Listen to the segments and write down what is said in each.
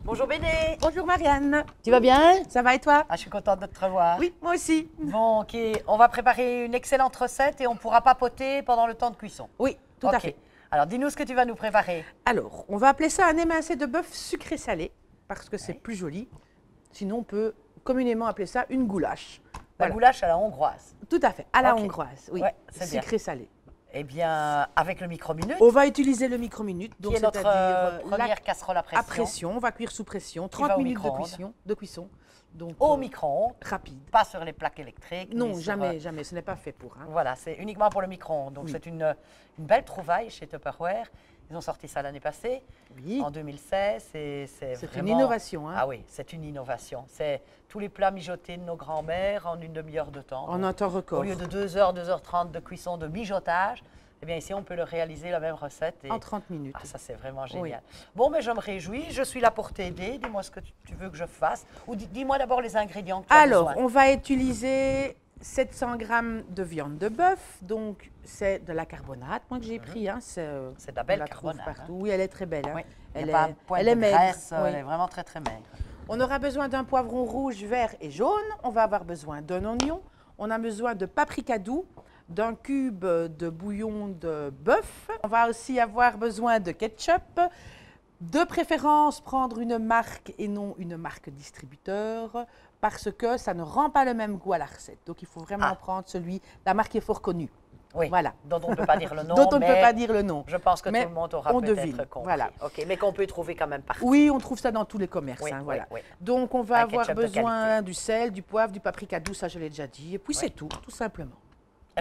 Bonjour Béné. Bonjour Marianne. Tu vas bien? Ça va et toi? Ah, je suis contente de te revoir. Oui, moi aussi. Bon, ok. On va préparer une excellente recette et on pourra papoter pendant le temps de cuisson. Oui, tout à Ok. fait. Alors, dis-nous ce que tu vas nous préparer. Alors, on va appeler ça un émincé de bœuf sucré-salé parce que c'est plus joli. Sinon, on peut communément appeler ça une goulache. La Voilà. goulache à la hongroise. Tout à fait, à la Ok. hongroise. Oui, Ouais, c'est bien. sucré-salé. Eh bien, avec le micro-minute, On va utiliser le micro-minute, qui donc est notre c'est-à-dire première casserole à pression. à pression. On va cuire sous pression, va 30 au minutes micro-ondes. de cuisson. Donc, Au micro-ondes, rapide. pas sur les plaques électriques. Non, ni sur, jamais, jamais. Ce n'est pas fait pour. Hein. Voilà, c'est uniquement pour le micro-ondes. Donc, Oui. c'est une belle trouvaille chez Tupperware. Ils ont sorti ça l'année passée, Oui, en 2016. C'est c'est vraiment... une innovation. Hein. Ah oui, c'est une innovation. C'est tous les plats mijotés de nos grands-mères en une demi-heure de temps. En Donc, un temps record. au lieu de 2h, 2h30 de cuisson, de mijotage, eh bien ici, on peut le réaliser, la même recette. Et... En 30 minutes. Ah, ça, c'est vraiment génial. Bon, mais je me réjouis. Je suis là pour t'aider. Dis-moi ce que tu veux que je fasse. Ou dis-moi d'abord les ingrédients que tu as Alors, besoin. on va utiliser 700 g de viande de bœuf. Donc, c'est de la carbonate, moi, que j'ai pris. Hein. C'est de la on belle la trouve carbonate, partout. Oui, elle est très belle. Hein. Oui. Il Elle n'y a pas un est, point elle de est maigre. graisse. Oui. Elle est vraiment très, très maigre. On aura besoin d'un poivron rouge, vert et jaune. On va avoir besoin d'un oignon. On a besoin de paprika doux, d'un cube de bouillon de bœuf. On va aussi avoir besoin de ketchup. De préférence, prendre une marque et non une marque distributeur parce que ça ne rend pas le même goût à la recette. Donc, il faut vraiment prendre la marque qui est fort connue. Oui, Voilà. dont on ne peut pas dire le nom. Dont on ne peut mais pas dire le nom. Je pense que Mais tout le monde aura on peut-être devine, compris. voilà. Ok, mais qu'on peut trouver quand même partout. Oui, on trouve ça dans tous les commerces. Oui, hein, oui, voilà. oui. Donc, on va Un avoir ketchup de besoin qualité. du sel, du poivre, du paprika doux, ça je l'ai déjà dit. Et puis, Oui. c'est tout simplement.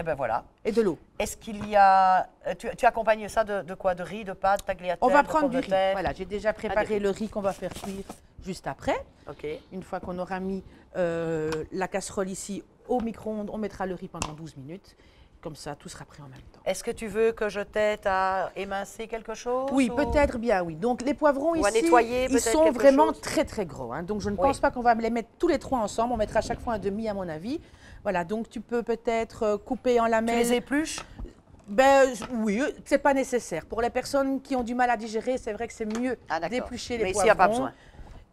Eh bien voilà. Et de l'eau. Est-ce qu'il y a... Tu accompagnes ça de quoi? De riz, de pâtes, tagliatelle, On va de prendre pommes du de riz. terre? Voilà, j'ai déjà préparé riz. le riz qu'on va faire cuire juste après. Ok. Une fois qu'on aura mis la casserole ici au micro-ondes, on mettra le riz pendant 12 minutes. Comme ça, tout sera prêt en même temps. Est-ce que tu veux que je t'aide à émincer quelque chose? Oui, ou- peut-être bien, oui. Donc, les poivrons Ou à ici, nettoyer ils peut-être sont quelque vraiment chose? très, très gros. Hein. Donc, je ne Oui. pense pas qu'on va les mettre tous les trois ensemble. On mettra à chaque fois un demi, à mon avis. Voilà, donc tu peux peut-être couper en Tu lamelles. les épluches? Ben, oui, c'est pas nécessaire. Pour les personnes qui ont du mal à digérer, c'est vrai que c'est mieux Ah, d'accord. d'éplucher les Mais ici, poivrons. il n'y a pas besoin.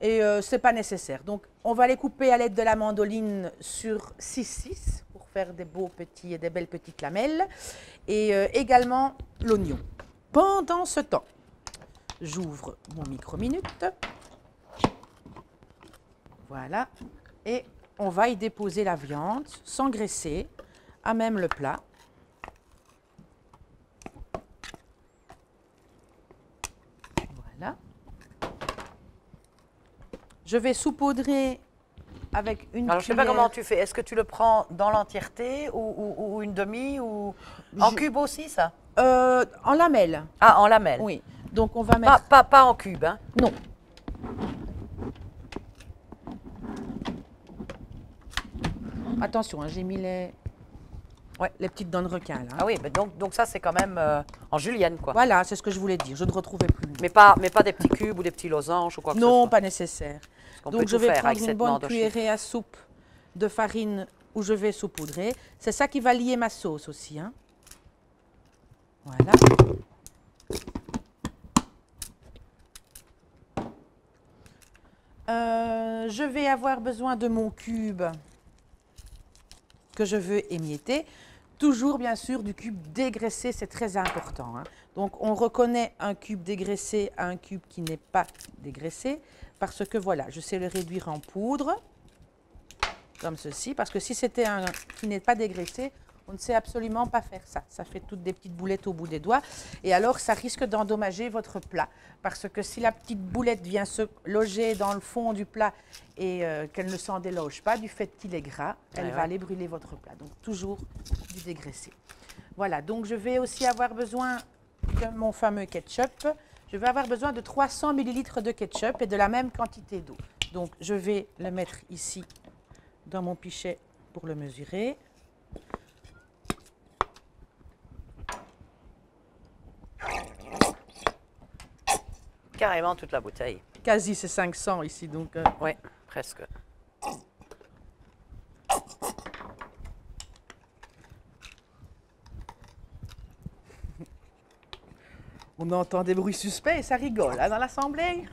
Et c'est pas nécessaire. Donc, on va les couper à l'aide de la mandoline sur 6-6 pour faire des beaux petits et des belles petites lamelles. Et également l'oignon. Pendant ce temps, j'ouvre mon micro-minute. Voilà. Et on va y déposer la viande sans graisser, à même le plat. Voilà. Je vais saupoudrer avec une Alors, je ne sais pas cuillère. comment tu fais. Est-ce que tu le prends dans l'entièreté ou une demi ou en cube aussi, ça? En lamelles. Ah, en lamelles. Oui. Donc on va mettre. Pas en cube, hein? Non. Attention, hein, j'ai mis les petites dents de requin là. Ah oui, mais donc ça, c'est quand même en julienne, quoi. Voilà, c'est ce que je voulais dire. Je ne retrouvais plus. Mais pas des petits cubes ou des petits losanges ou quoi que ce Non, soit. pas nécessaire. qu'on Donc peut je tout vais faire prendre avec une cette bonne mandoche. cuillerée à soupe de farine où je vais saupoudrer. C'est ça qui va lier ma sauce aussi. Hein. Voilà. Je vais avoir besoin de mon cube que je veux émietter. Toujours, bien sûr, du cube dégraissé, c'est très important. Hein. Donc, on reconnaît un cube dégraissé à un cube qui n'est pas dégraissé parce que, voilà, je sais le réduire en poudre, comme ceci, parce que si c'était un qui n'est pas dégraissé, on ne sait absolument pas faire ça. Ça fait toutes des petites boulettes au bout des doigts. Et alors, ça risque d'endommager votre plat. Parce que si la petite boulette vient se loger dans le fond du plat et qu'elle ne s'en déloge pas, du fait qu'il est gras, elle va aller brûler votre plat. Donc, toujours du dégraissé. Voilà, donc je vais aussi avoir besoin de mon fameux ketchup. Je vais avoir besoin de 300 ml de ketchup et de la même quantité d'eau. Donc, je vais le mettre ici dans mon pichet pour le mesurer. Carrément toute la bouteille. Quasi, c'est 500 ici, donc... Oui, presque. On entend des bruits suspects et ça rigole hein, dans l'assemblée.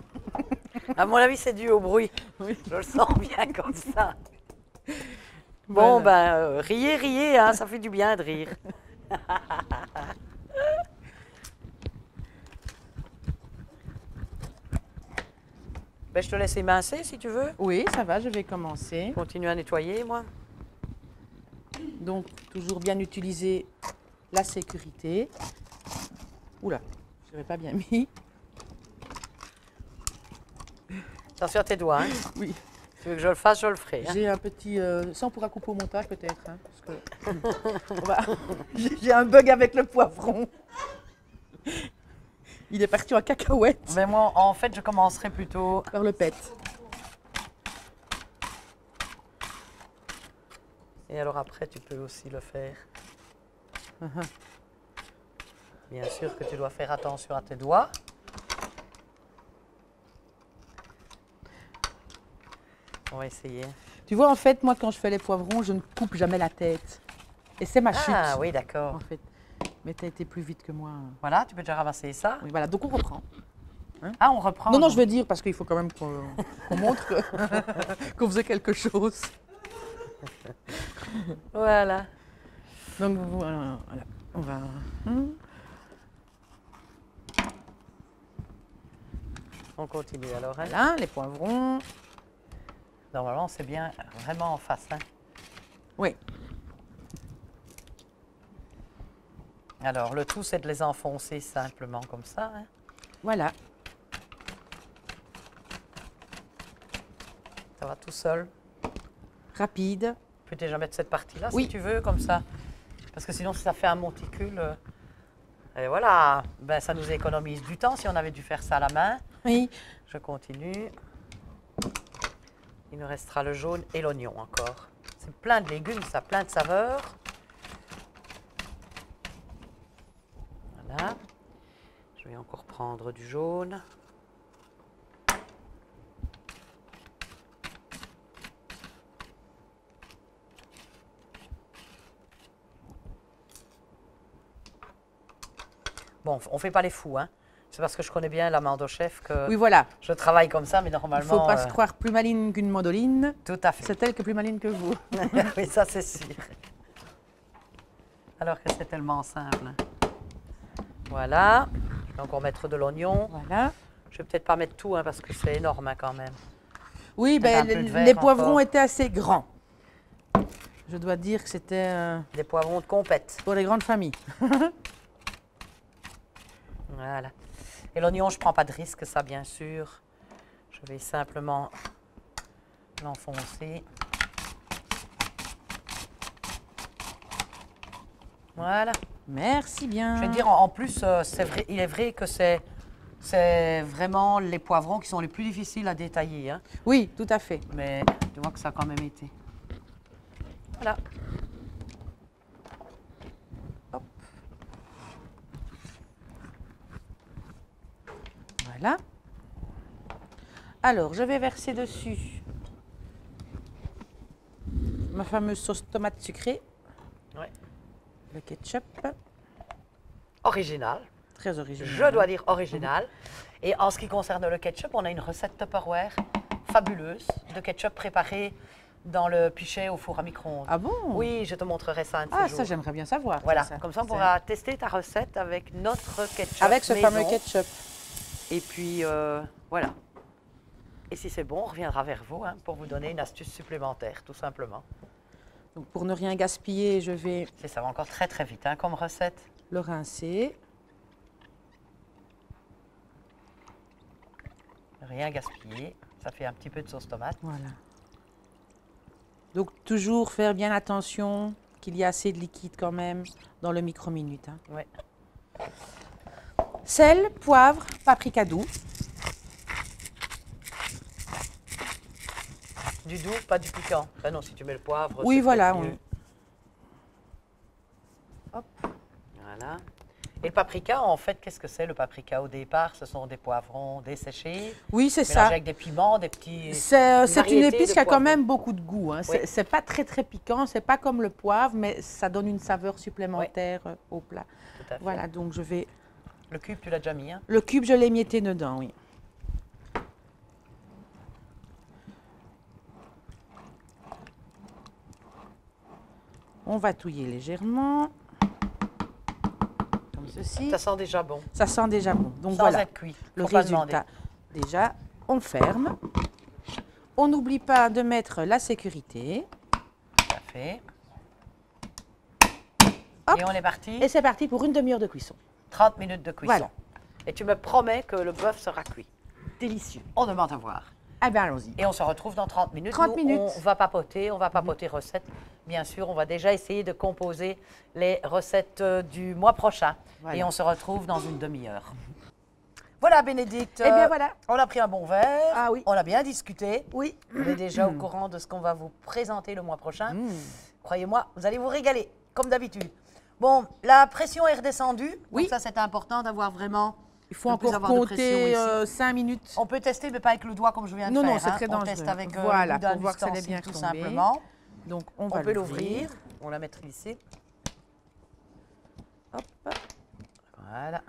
À mon avis, c'est dû au bruit. Oui. Je le sens bien comme ça. Bon, Voilà. ben, riez, riez, hein, ça fait du bien de rire. Ben, je te laisse émincer si tu veux. Oui, ça va, je vais commencer. Continue à nettoyer, moi. Donc, toujours bien utiliser la sécurité. Oula, je n'avais pas bien mis. Attention à tes doigts. Hein. Oui. Si tu veux que je le fasse, je le ferai. Hein. J'ai un petit... ça, on pourra couper au montage peut-être. Hein, parce que, j'ai un bug avec le poivron. Il est parti en cacahuète Mais moi, en fait, je commencerai plutôt. par le pet. Et alors après, tu peux aussi le faire. Bien sûr que tu dois faire attention à tes doigts. On va essayer. Tu vois, en fait, moi, quand je fais les poivrons, je ne coupe jamais la tête. Et c'est ma chute. Ah oui, d'accord. En fait. Mais tu as été plus vite que moi. Voilà, tu peux déjà ramasser ça. Oui, voilà, donc on reprend. Ah, on reprend. Non, non, donc. je veux dire, parce qu'il faut quand même qu'on montre qu'on faisait quelque chose. Voilà. Donc voilà, on va... On continue alors. Hein. Voilà, les poivrons. Normalement, c'est bien vraiment en face. Hein. Oui, Alors, le tout, c'est de les enfoncer simplement comme ça. Hein. voilà. Ça va tout seul. Rapide. Tu peux déjà mettre cette partie-là Oui. si tu veux, comme ça. Parce que sinon, si ça fait un monticule, et voilà, ben, ça nous économise du temps si on avait dû faire ça à la main. Oui. Je continue. Il nous restera le jaune et l'oignon encore. C'est plein de légumes, ça, plein de saveurs. Voilà. Je vais encore prendre du jaune. Bon, on ne fait pas les fous, hein. C'est parce que je connais bien l'amande au chef que Oui, voilà. je travaille comme ça, mais Il ne normalement... faut pas se croire plus maligne qu'une mandoline. Tout à fait. C'est elle qui est plus maligne que vous. Oui, ça c'est sûr. Alors que c'est tellement simple. Voilà. Je vais encore mettre de l'oignon. Voilà. Je vais peut-être pas mettre tout, hein, parce que c'est énorme hein, quand même. Oui, Mettre ben, un peu de verre les poivrons encore. étaient assez grands. Je dois dire que c'était Des poivrons de compète. pour les grandes familles. Voilà. Et l'oignon, je ne prends pas de risque, ça bien sûr. Je vais simplement l'enfoncer. Voilà. Merci bien. Je vais te dire, en plus, c'est vrai, il est vrai que c'est vraiment les poivrons qui sont les plus difficiles à détailler. Hein. Oui, tout à fait. Mais tu vois que ça a quand même été. Voilà. Hop. Voilà. Alors, je vais verser dessus ma fameuse sauce tomate sucrée, Ouais. le ketchup, Original. très original. Je dois dire original. Et en ce qui concerne le ketchup, on a une recette Tupperware fabuleuse de ketchup préparé dans le pichet au four à micro-ondes. Ah bon? Oui, je te montrerai ça un de ces Ah, jours. ça, j'aimerais bien savoir. Voilà, ça. comme ça on C'est- pourra tester ta recette avec notre ketchup Avec ce maison. fameux ketchup. Et puis, voilà. Et si c'est bon, on reviendra vers vous hein, pour vous donner une astuce supplémentaire, tout simplement. Donc, pour ne rien gaspiller, je vais Ça va encore très très vite hein, comme recette. le rincer. Rien gaspiller. Ça fait un petit peu de sauce tomate. Voilà. Donc, toujours faire bien attention qu'il y ait assez de liquide quand même dans le micro-minute. Hein. Ouais. Sel, poivre, paprika doux. Du doux, pas du piquant. Enfin non, si tu mets le poivre. Oui, c'est voilà. peut-être mieux. Hop. Voilà. Et le paprika, en fait, qu'est-ce que c'est le paprika au départ? Ce sont des poivrons desséchés, Oui, c'est mélangés ça. avec des piments, des petits. C'est une variété épice de qui a quand poivrons. même beaucoup de goût. Hein. Oui. C'est pas très très piquant, c'est pas comme le poivre, mais ça donne une saveur supplémentaire au plat. Tout à fait. Voilà, donc je vais... Le cube, tu l'as déjà mis, hein? Le cube, je l'ai mietté dedans, oui. On va touiller légèrement. Comme ceci. Ça sent déjà bon. Ça sent déjà bon. Donc Sans voilà, être cuit. le Faut pas demander. résultat. Déjà, on ferme. On n'oublie pas de mettre la sécurité. Tout à fait. Hop. Et on est parti. Et c'est parti pour une demi-heure de cuisson. 30 minutes de cuisson. Voilà. Et tu me promets que le bœuf sera cuit. Délicieux. On demande à voir. Ah ben allons-y. Et on se retrouve dans 30 minutes. 30 Nous, minutes. On va papoter recette. Bien sûr, on va déjà essayer de composer les recettes du mois prochain. Voilà. Et on se retrouve dans une demi-heure. Voilà, Bénédicte. Eh bien voilà. On a pris un bon verre. Ah oui. On a bien discuté. Oui. On est déjà au courant de ce qu'on va vous présenter le mois prochain. Mmh. Croyez-moi, vous allez vous régaler, comme d'habitude. Bon, la pression est redescendue. Oui. Donc ça, c'est important d'avoir vraiment... Il faut ne plus encore avoir de pression compter ici. 5 minutes. On peut tester, mais pas avec le doigt comme je viens de Non, faire. non, c'est très On dangereux. teste avec Voilà, le bout d'un pour voir que ça allait ustensile, bien tout tomber. simplement. Donc On va peut l'ouvrir. On la mettre ici. Hop. Voilà.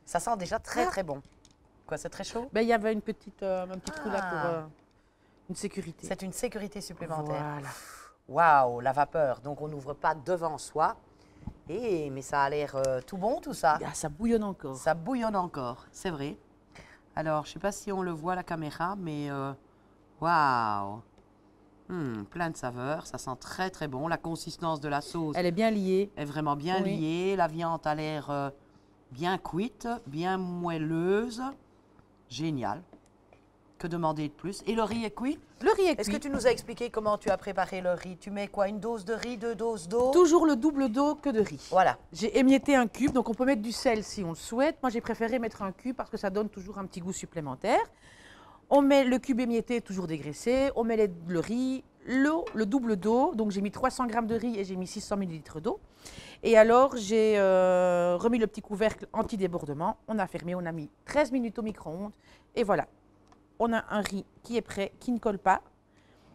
Ça sent déjà très, très bon. Quoi, c'est très chaud? Ben, il y avait un petit trou là pour Ah. une sécurité. C'est une sécurité supplémentaire. Voilà. Waouh, la vapeur. Donc, on n'ouvre pas devant soi. Mais ça a l'air tout bon, tout ça. Ah, ça bouillonne encore. Ça bouillonne encore, c'est vrai. Alors, je ne sais pas si on le voit à la caméra, mais waouh! Plein de saveurs, ça sent très très bon. La consistance de la sauce Elle est bien liée. est vraiment bien Oui. liée. La viande a l'air bien cuite, bien moelleuse. Génial. Que demander de plus? Et le riz est cuit? Le riz est Est-ce que cuit. tu nous as expliqué comment tu as préparé le riz? Tu mets quoi? Une dose de riz, 2 doses d'eau? Toujours le double d'eau que de riz. Voilà. J'ai émietté un cube, donc on peut mettre du sel si on le souhaite. Moi, j'ai préféré mettre un cube parce que ça donne toujours un petit goût supplémentaire. On met le cube émietté, toujours dégraissé. On met le riz, l'eau, le double d'eau. Donc, j'ai mis 300 g de riz et j'ai mis 600 ml d'eau. Et alors, j'ai remis le petit couvercle anti-débordement. On a fermé, on a mis 13 minutes au micro-ondes. Et voilà, on a un riz qui est prêt, qui ne colle pas,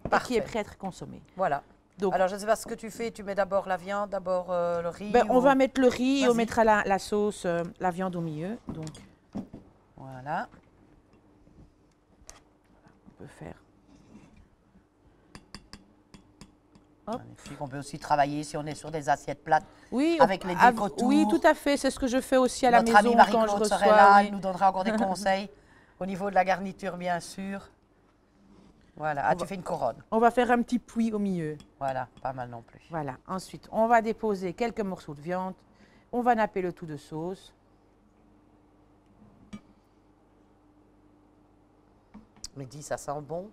et qui Parfait. est prêt à être consommé. Voilà. Donc, Alors, je ne sais pas ce que tu fais. Tu mets d'abord la viande, d'abord le riz? ben, on ou- va mettre le riz et on Vas-y. mettra la sauce, la viande au milieu. Donc, Voilà. on peut faire. Magnifique. On peut aussi travailler si on est sur des assiettes plates. Oui, Avec les ah, décs autour. oui, tout à fait. C'est ce que je fais aussi à la Notre maison amie quand je Marie-Claude reçois. serait là. oui. Elle nous donnera encore des conseils au niveau de la garniture, bien sûr. Voilà. Ah, tu fais une couronne. On va faire un petit puits au milieu. Voilà. Pas mal non plus. Voilà. Ensuite, on va déposer quelques morceaux de viande. On va napper le tout de sauce. Mais dis, ça sent bon.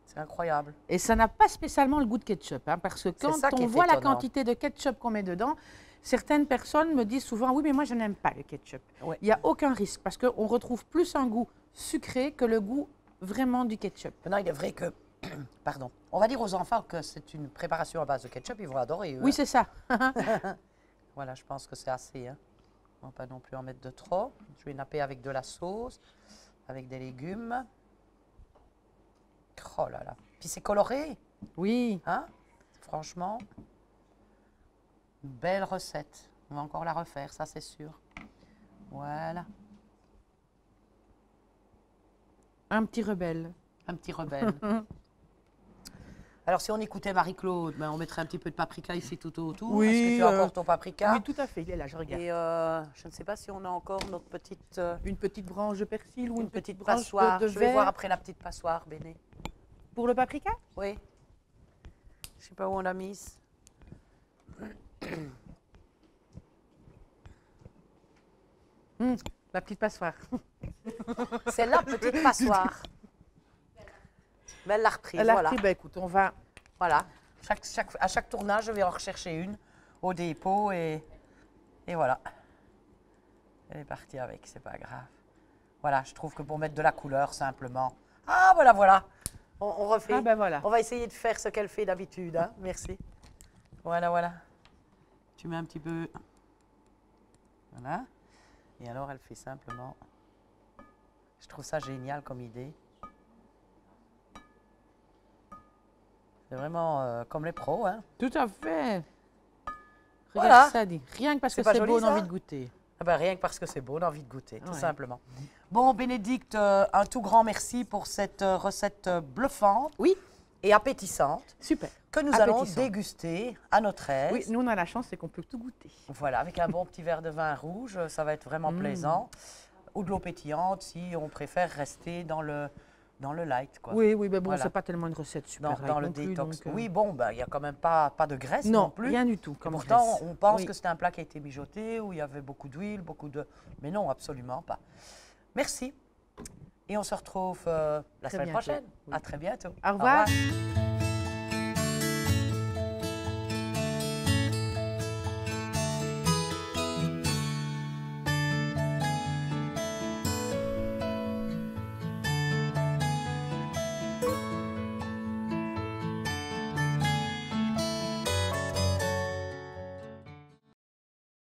C'est incroyable. Et ça n'a pas spécialement le goût de ketchup, hein, parce que quand ça qui on est voit la étonnant. quantité de ketchup qu'on met dedans, certaines personnes me disent souvent, oui, mais moi, je n'aime pas le ketchup. Ouais. Il n'y a aucun risque, parce qu'on retrouve plus un goût sucré que le goût vraiment du ketchup. Maintenant, il est vrai que, pardon, on va dire aux enfants que c'est une préparation à base de ketchup, ils vont adorer. Eux, Oui, hein. c'est ça. Voilà, je pense que c'est assez. Hein. On ne va pas non plus en mettre de trop. Je vais napper avec de la sauce, avec des légumes. Oh là là. Puis c'est coloré, Oui. hein? Franchement, une belle recette. On va encore la refaire, ça c'est sûr. Voilà, Un petit rebelle. un petit rebelle. Alors, si on écoutait Marie-Claude, ben, on mettrait un petit peu de paprika ici tout autour. Oui, Est-ce que tu as encore ton paprika? Oui, tout à fait. Il est là, je regarde. Et je ne sais pas si on a encore notre petite, Une petite branche de persil ou une petite branche passoire. de Je vais verre. voir après la petite passoire, Béné. Pour le paprika? Oui. Je ne sais pas où on l'a mise. La petite passoire. C'est la petite passoire. Mais elle l'a reprise, Elle a voilà. repris, ben, écoute, on va... Voilà. À chaque tournage, je vais en rechercher une au dépôt et voilà. Elle est partie avec, c'est pas grave. Voilà, je trouve que pour mettre de la couleur, simplement. Ah, voilà, voilà. On refait. Ah ben voilà. On va essayer de faire ce qu'elle fait d'habitude. Hein. Merci. Voilà, voilà. Tu mets un petit peu. Voilà. Et alors, elle fait simplement. Je trouve ça génial comme idée. C'est vraiment comme les pros. Hein. Tout à fait. Regarde Voilà. ça, dit. Rien que parce C'est que pas c'est joli, beau, on a ça envie de goûter. Ah ben, rien que parce que c'est beau, on a envie de goûter, tout Ouais. simplement. Bon, Bénédicte, un tout grand merci pour cette recette bluffante. Oui. et appétissante Super. que nous allons Appétissant. déguster à notre aise. Oui, nous on a la chance, c'est qu'on peut tout goûter. Voilà, avec un bon petit verre de vin rouge, ça va être vraiment plaisant. Ou de l'eau pétillante si on préfère rester dans le light, quoi. Oui, oui, mais bon, Voilà. c'est pas tellement une recette super Dans light le non plus, détox. donc, Oui, bon, il n'y a quand même pas de graisse non, non, plus. rien du tout. Et Comme pourtant, graisse. on pense Oui. que c'était un plat qui a été mijoté, où il y avait beaucoup d'huile, Mais non, absolument pas. Merci. Et on se retrouve la semaine bientôt, prochaine. oui. À très bientôt. Au revoir.